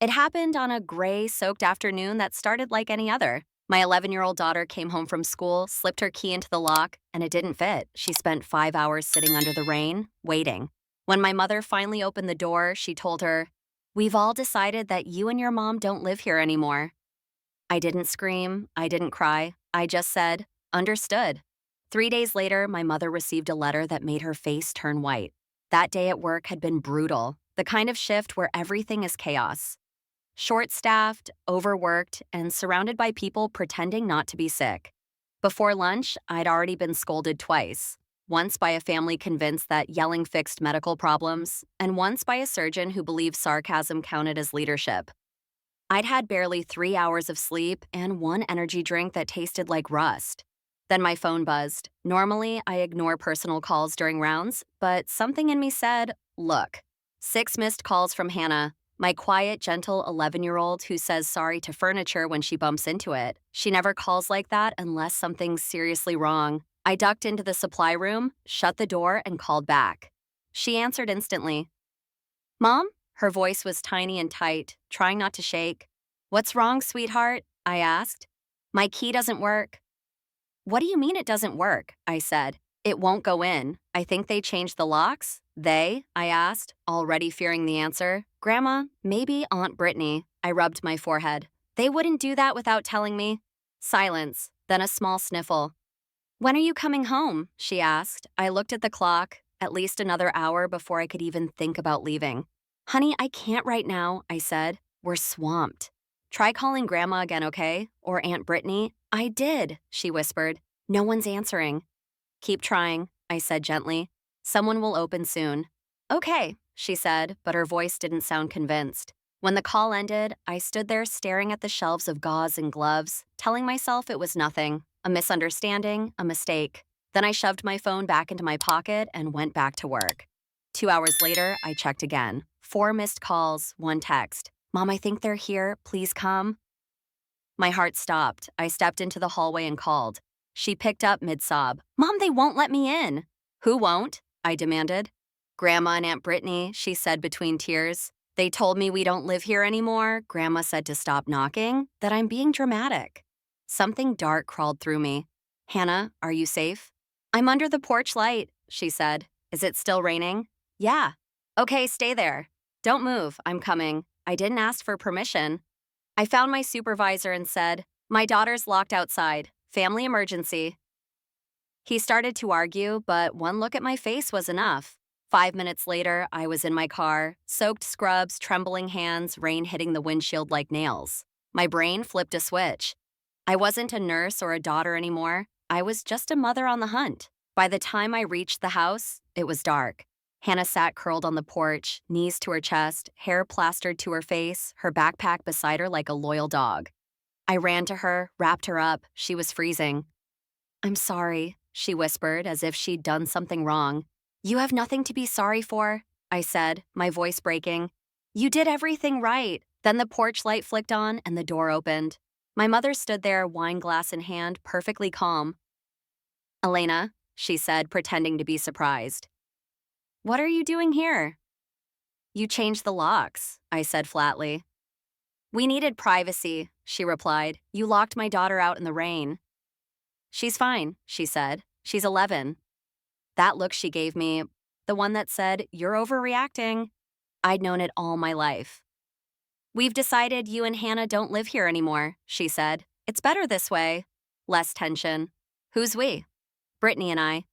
It happened on a gray, soaked afternoon that started like any other. My 11-year-old daughter came home from school, slipped her key into the lock, and it didn't fit. She spent 5 hours sitting under the rain, waiting. When my mother finally opened the door, she told her, "We've all decided that you and your mom don't live here anymore." I didn't scream, I didn't cry. I just said, "Understood." 3 days later, my mother received a letter that made her face turn white. That day at work had been brutal, the kind of shift where everything is chaos. Short staffed, overworked, and surrounded by people pretending not to be sick. Before lunch, I'd already been scolded twice. Once by a family convinced that yelling fixed medical problems, and once by a surgeon who believed sarcasm counted as leadership. I'd had barely 3 hours of sleep and one energy drink that tasted like rust. Then my phone buzzed. Normally, I ignore personal calls during rounds, but something in me said, "Look." 6 missed calls from Hannah, my quiet, gentle 11-year-old who says sorry to furniture when she bumps into it. She never calls like that unless something's seriously wrong. I ducked into the supply room, shut the door, and called back. She answered instantly. "Mom?" Her voice was tiny and tight, trying not to shake. "What's wrong, sweetheart?" I asked. "My key doesn't work." "What do you mean it doesn't work?" I said. "It won't go in. I think they changed the locks." "They?" I asked, already fearing the answer. "Grandma, maybe Aunt Brittany." I rubbed my forehead. "They wouldn't do that without telling me." Silence, then a small sniffle. "When are you coming home?" she asked. I looked at the clock, at least another hour before I could even think about leaving. "Honey, I can't right now," I said. "We're swamped." "Try calling Grandma again, okay? Or Aunt Brittany." "I did," she whispered. "No one's answering." "Keep trying," I said gently. "Someone will open soon." "Okay," she said, but her voice didn't sound convinced. When the call ended, I stood there staring at the shelves of gauze and gloves, telling myself it was nothing, a misunderstanding, a mistake. Then I shoved my phone back into my pocket and went back to work. 2 hours later, I checked again. 4 missed calls, one text. "Mom, I think they're here. Please come." My heart stopped. I stepped into the hallway and called. She picked up mid-sob. "Mom, they won't let me in." "Who won't?" I demanded. "Grandma and Aunt Brittany," she said between tears. "They told me we don't live here anymore. Grandma said to stop knocking, that I'm being dramatic." Something dark crawled through me. "Hannah, are you safe?" "I'm under the porch light," she said. "Is it still raining?" "Yeah." "Okay, stay there. Don't move. I'm coming. I didn't ask for permission." I found my supervisor and said, "My daughter's locked outside. Family emergency." He started to argue, but one look at my face was enough. 5 minutes later, I was in my car, soaked scrubs, trembling hands, rain hitting the windshield like nails. My brain flipped a switch. I wasn't a nurse or a daughter anymore. I was just a mother on the hunt. By the time I reached the house, it was dark. Hannah sat curled on the porch, knees to her chest, hair plastered to her face, her backpack beside her like a loyal dog. I ran to her, wrapped her up. She was freezing. "I'm sorry," she whispered, as if she'd done something wrong. "You have nothing to be sorry for," I said, my voice breaking. "You did everything right." Then the porch light flicked on and the door opened. My mother stood there, wine glass in hand, perfectly calm. "Elena," she said, pretending to be surprised. "What are you doing here?" "You changed the locks," I said flatly. "We needed privacy," she replied. "You locked my daughter out in the rain." "She's fine," she said. "She's 11. That look she gave me, the one that said, "You're overreacting." I'd known it all my life. "We've decided you and Hannah don't live here anymore," she said. "It's better this way." Less tension. "Who's we?" "Brittany and I."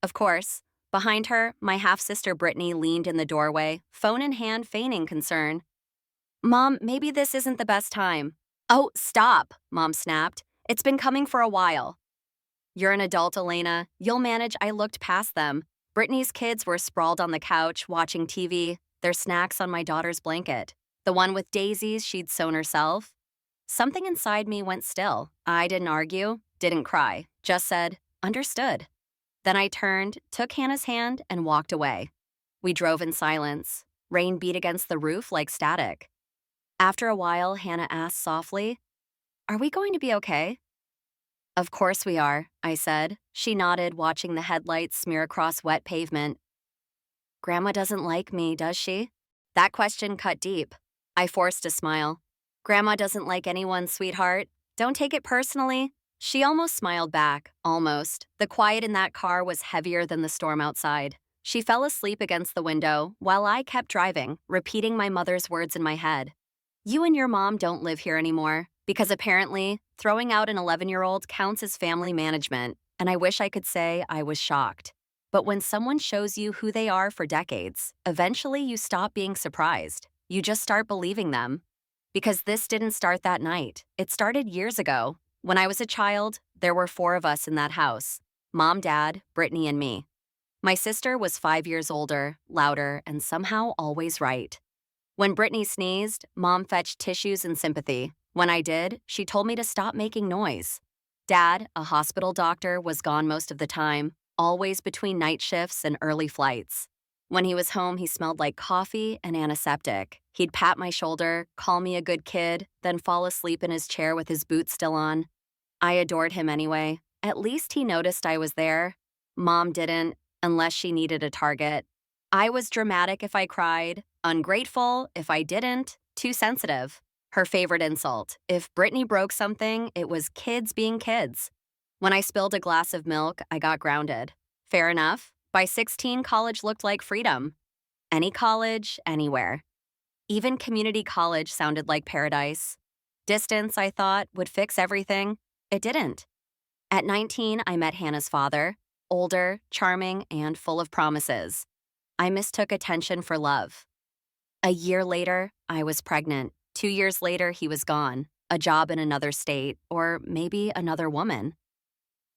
Of course. Behind her, my half-sister Brittany leaned in the doorway, phone in hand, feigning concern. "Mom, maybe this isn't the best time." "Oh, stop," Mom snapped. "It's been coming for a while." "You're an adult, Elena. You'll manage." I looked past them. Brittany's kids were sprawled on the couch, watching TV, their snacks on my daughter's blanket. The one with daisies she'd sewn herself. Something inside me went still. I didn't argue, didn't cry, just said, "Understood." Then I turned, took Hannah's hand, and walked away. We drove in silence. Rain beat against the roof like static. After a while, Hannah asked softly, "Are we going to be okay?" "Of course we are," I said. She nodded, watching the headlights smear across wet pavement. "Grandma doesn't like me, does she?" That question cut deep. I forced a smile. Grandma doesn't like anyone, sweetheart. Don't take it personally. She almost smiled back, almost. The quiet in that car was heavier than the storm outside. She fell asleep against the window while I kept driving, repeating my mother's words in my head. You and your mom don't live here anymore, because apparently, throwing out an 11-year-old counts as family management, and I wish I could say I was shocked. But when someone shows you who they are for decades, eventually you stop being surprised. You just start believing them. Because this didn't start that night. It started years ago. When I was a child, there were 4 of us in that house: mom, dad, Brittany, and me. My sister was 5 years older, louder, and somehow always right. When Brittany sneezed, Mom fetched tissues and sympathy. When I did, she told me to stop making noise. Dad, a hospital doctor, was gone most of the time, always between night shifts and early flights. When he was home, he smelled like coffee and antiseptic. He'd pat my shoulder, call me a good kid, then fall asleep in his chair with his boots still on. I adored him anyway. At least he noticed I was there. Mom didn't, unless she needed a target. I was dramatic if I cried, ungrateful if I didn't, too sensitive. Her favorite insult: if Brittany broke something, it was kids being kids. When I spilled a glass of milk, I got grounded. Fair enough. By 16, college looked like freedom. Any college, anywhere. Even community college sounded like paradise. Distance, I thought, would fix everything. It didn't. At 19, I met Hannah's father, older, charming, and full of promises. I mistook attention for love. A year later, I was pregnant. 2 years later, he was gone. A job in another state, or maybe another woman.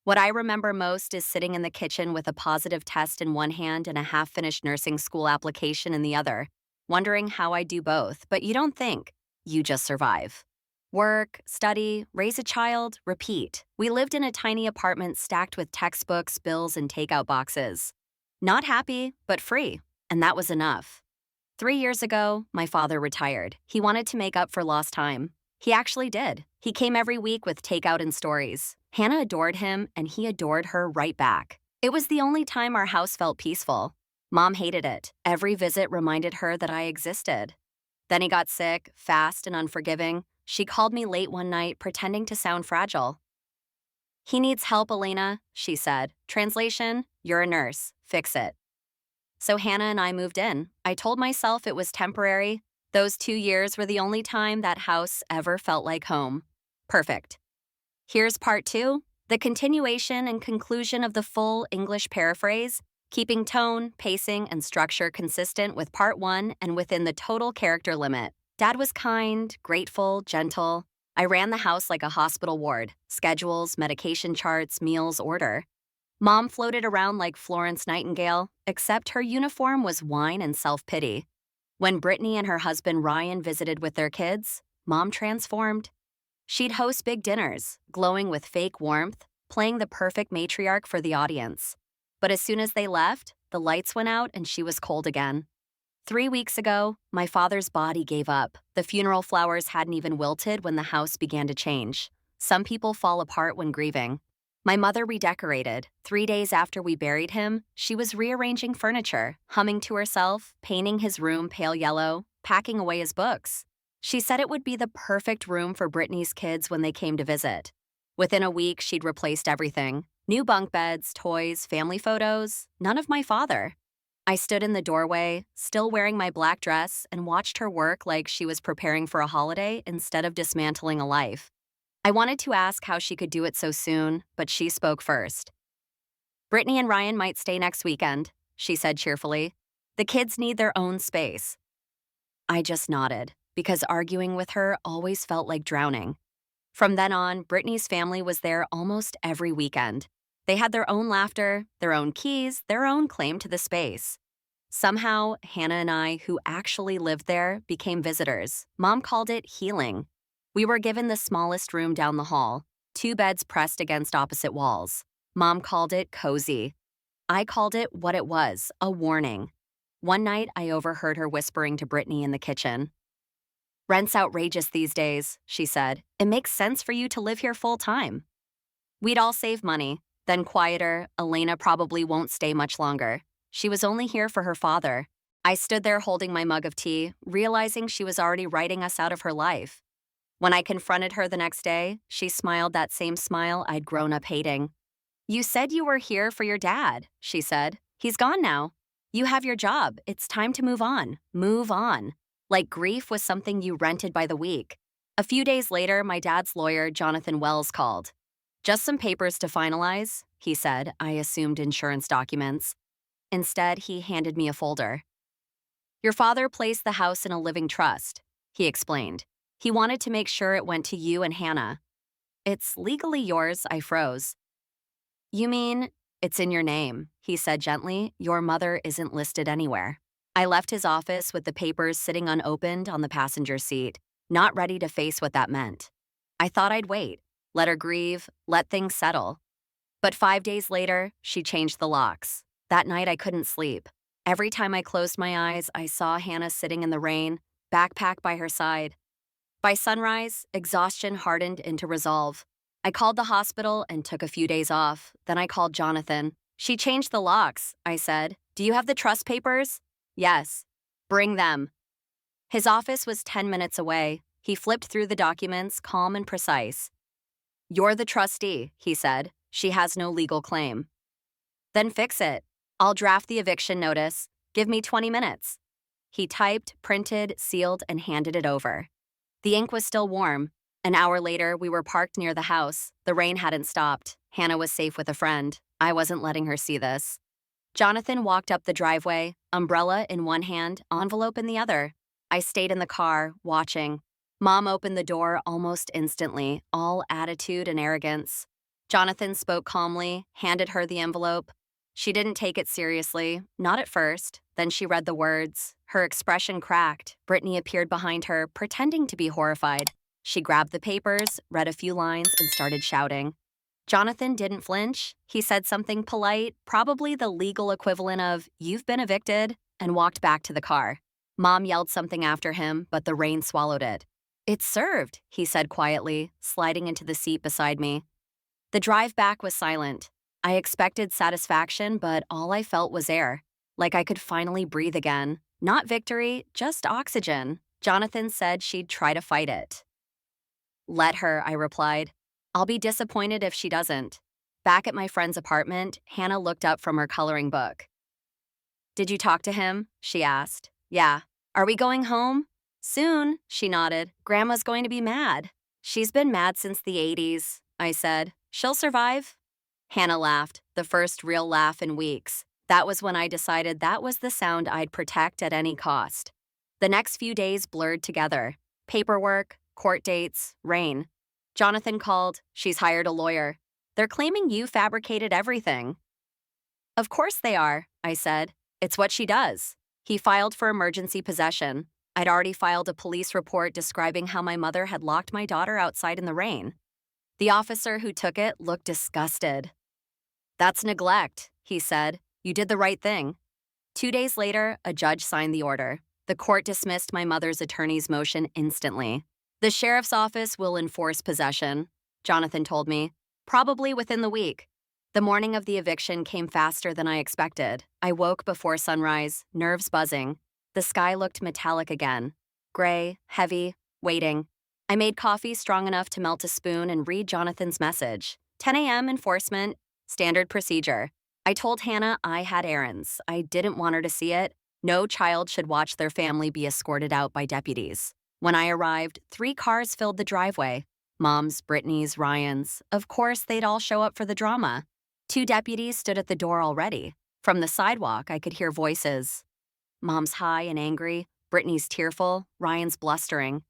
What I remember most is sitting in the kitchen with a positive test in one hand and a half-finished nursing school application in the other, wondering how I'd do both, but you don't think. You just survive. Work, study, raise a child, repeat. We lived in a tiny apartment stacked with textbooks, bills, and takeout boxes. Not happy, but free, and that was enough. 3 years ago, my father retired. He wanted to make up for lost time. He actually did. He came every week with takeout and stories. Hannah adored him, and he adored her right back. It was the only time our house felt peaceful. Mom hated it. Every visit reminded her that I existed. Then he got sick, fast and unforgiving. She called me late one night, pretending to sound fragile. He needs help, Elena, she said. Translation: you're a nurse. Fix it. So Hannah and I moved in. I told myself it was temporary. Those 2 years were the only time that house ever felt like home. Perfect. Here's part 2, the continuation and conclusion of the full English paraphrase, keeping tone, pacing, and structure consistent with part 1 and within the total character limit. Dad was kind, grateful, gentle. I ran the house like a hospital ward: schedules, medication charts, meals, order. Mom floated around like Florence Nightingale, except her uniform was whine and self-pity. When Brittany and her husband Ryan visited with their kids, Mom transformed. She'd host big dinners, glowing with fake warmth, playing the perfect matriarch for the audience. But as soon as they left, the lights went out and she was cold again. 3 weeks ago, my father's body gave up. The funeral flowers hadn't even wilted when the house began to change. Some people fall apart when grieving. My mother redecorated. 3 days after we buried him, she was rearranging furniture, humming to herself, painting his room pale yellow, packing away his books. She said it would be the perfect room for Brittany's kids when they came to visit. Within a week, she'd replaced everything: new bunk beds, toys, family photos, none of my father. I stood in the doorway, still wearing my black dress, and watched her work like she was preparing for a holiday instead of dismantling a life. I wanted to ask how she could do it so soon, but she spoke first. Brittany and Ryan might stay next weekend, she said cheerfully. The kids need their own space. I just nodded, because arguing with her always felt like drowning. From then on, Brittany's family was there almost every weekend. They had their own laughter, their own keys, their own claim to the space. Somehow, Hannah and I, who actually lived there, became visitors. Mom called it healing. We were given the smallest room down the hall, 2 beds pressed against opposite walls. Mom called it cozy. I called it what it was: a warning. One night, I overheard her whispering to Brittany in the kitchen. "Rent's outrageous these days," she said. "It makes sense for you to live here full time." We'd all save money. Then quieter: Elena probably won't stay much longer. She was only here for her father. I stood there holding my mug of tea, realizing she was already writing us out of her life. When I confronted her the next day, she smiled that same smile I'd grown up hating. "You said you were here for your dad," she said. "He's gone now. You have your job. It's time to move on. Move on." Like grief was something you rented by the week. A few days later, my dad's lawyer, Jonathan Wells, called. "Just some papers to finalize," he said. I assumed insurance documents. Instead, he handed me a folder. "Your father placed the house in a living trust," he explained. "He wanted to make sure it went to you and Hannah." "It's legally yours," I froze. "You mean it's in your name," he said gently. "Your mother isn't listed anywhere." I left his office with the papers sitting unopened on the passenger seat, not ready to face what that meant. I thought I'd wait, let her grieve, let things settle. But 5 days later, she changed the locks. That night, I couldn't sleep. Every time I closed my eyes, I saw Hannah sitting in the rain, backpack by her side. By sunrise, exhaustion hardened into resolve. I called the hospital and took a few days off. Then I called Jonathan. "She changed the locks," I said. "Do you have the trust papers?" "Yes." "Bring them." His office was 10 minutes away. He flipped through the documents, calm and precise. "You're the trustee," he said. "She has no legal claim." "Then fix it. I'll draft the eviction notice. Give me 20 minutes. He typed, printed, sealed, and handed it over. The ink was still warm. An hour later, we were parked near the house. The rain hadn't stopped. Hannah was safe with a friend. I wasn't letting her see this. Jonathan walked up the driveway, umbrella in one hand, envelope in the other. I stayed in the car, watching. Mom opened the door almost instantly, all attitude and arrogance. Jonathan spoke calmly, handed her the envelope. She didn't take it seriously, not at first. Then she read the words. Her expression cracked. Brittany appeared behind her, pretending to be horrified. She grabbed the papers, read a few lines, and started shouting. Jonathan didn't flinch. He said something polite, probably the legal equivalent of, "You've been evicted," and walked back to the car. Mom yelled something after him, but the rain swallowed it. "It's served," he said quietly, sliding into the seat beside me. The drive back was silent. I expected satisfaction, but all I felt was air, like I could finally breathe again. Not victory, just oxygen. Jonathan said she'd try to fight it. "Let her," I replied. "I'll be disappointed if she doesn't." Back at my friend's apartment, Hannah looked up from her coloring book. "Did you talk to him?" she asked. "Yeah." "Are we going home?" "Soon," she nodded. "Grandma's going to be mad." "She's been mad since the 80s, I said. "She'll survive." Hannah laughed, the first real laugh in weeks. That was when I decided that was the sound I'd protect at any cost. The next few days blurred together. Paperwork, court dates, rain. Jonathan called. "She's hired a lawyer. They're claiming you fabricated everything." "Of course they are," I said. "It's what she does." He filed for emergency possession. I'd already filed a police report describing how my mother had locked my daughter outside in the rain. The officer who took it looked disgusted. "That's neglect," he said. "You did the right thing." 2 days later, a judge signed the order. The court dismissed my mother's attorney's motion instantly. "The sheriff's office will enforce possession," Jonathan told me, "probably within the week." The morning of the eviction came faster than I expected. I woke before sunrise, nerves buzzing. The sky looked metallic again. Gray, heavy, waiting. I made coffee strong enough to melt a spoon and read Jonathan's message. 10 a.m. enforcement, standard procedure. I told Hannah I had errands. I didn't want her to see it. No child should watch their family be escorted out by deputies. When I arrived, 3 cars filled the driveway. Mom's, Brittany's, Ryan's. Of course, they'd all show up for the drama. 2 deputies stood at the door already. From the sidewalk, I could hear voices. Mom's high and angry, Brittany's tearful, Ryan's blustering.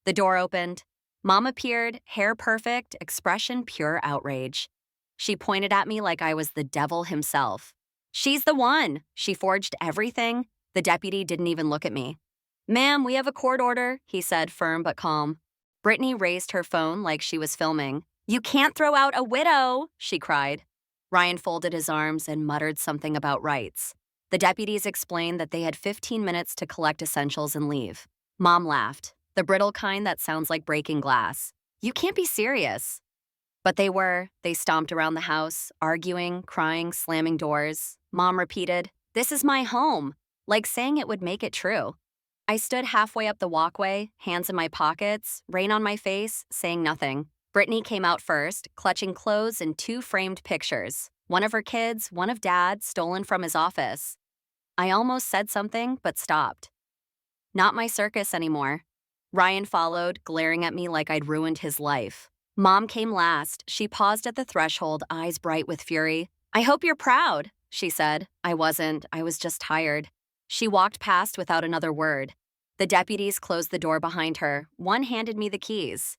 The door opened. Mom appeared, hair perfect, expression pure outrage. She pointed at me like I was the devil himself. "She's the one. She forged everything." The deputy didn't even look at me. "Ma'am, we have a court order," he said, firm but calm. Brittany raised her phone like she was filming. "You can't throw out a widow," she cried. Ryan folded his arms and muttered something about rights. The deputies explained that they had 15 minutes to collect essentials and leave. Mom laughed, the brittle kind that sounds like breaking glass. "You can't be serious." But they were. They stomped around the house, arguing, crying, slamming doors. Mom repeated, "This is my home." like saying it would make it true. I stood halfway up the walkway, hands in my pockets, rain on my face, saying nothing. Brittany came out first, clutching clothes and two framed pictures. One of her kids, one of Dad, stolen from his office. I almost said something, but stopped. Not my circus anymore. Ryan followed, glaring at me like I'd ruined his life. Mom came last. She paused at the threshold, eyes bright with fury. "I hope you're proud," she said. I wasn't. I was just tired. She walked past without another word. The deputies closed the door behind her. One handed me the keys.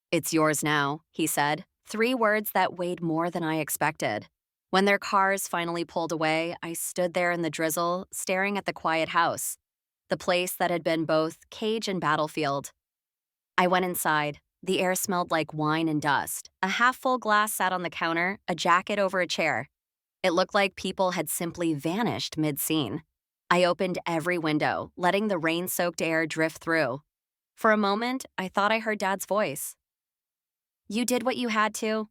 "It's yours now," he said. 3 words that weighed more than I expected. When their cars finally pulled away, I stood there in the drizzle, staring at the quiet house, the place that had been both cage and battlefield. I went inside. The air smelled like wine and dust. A half-full glass sat on the counter, a jacket over a chair. It looked like people had simply vanished mid-scene. I opened every window, letting the rain-soaked air drift through. For a moment, I thought I heard Dad's voice. "You did what you had to."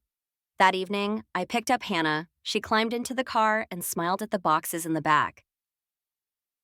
That evening, I picked up Hannah. She climbed into the car and smiled at the boxes in the back.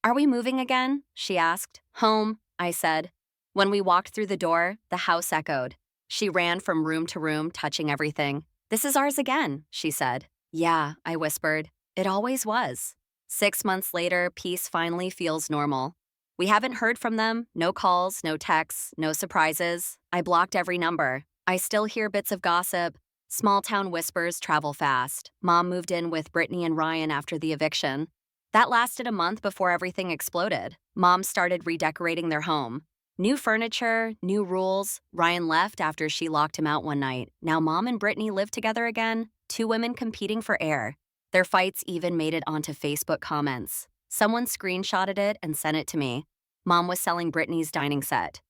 "Are we moving again?" she asked. "Home," I said. When we walked through the door, the house echoed. She ran from room to room, touching everything. "This is ours again," she said. "Yeah," I whispered. "It always was." 6 months later, peace finally feels normal. We haven't heard from them, no calls, no texts, no surprises. I blocked every number. I still hear bits of gossip. Small town whispers travel fast. Mom moved in with Brittany and Ryan after the eviction. That lasted a month before everything exploded. Mom started redecorating their home. New furniture, new rules. Ryan left after she locked him out one night. Now Mom and Brittany live together again, 2 women competing for air. Their fights even made it onto Facebook comments. Someone screenshotted it and sent it to me. Mom was selling Brittany's dining set.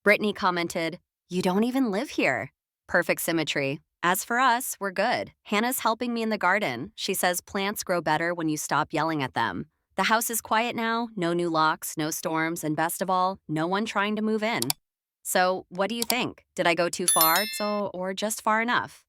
Brittany commented, "You don't even live here." Perfect symmetry. As for us, we're good. Hannah's helping me in the garden. She says plants grow better when you stop yelling at them. The house is quiet now, no new locks, no storms, and best of all, no one trying to move in. So, what do you think? Did I go too far, or just far enough?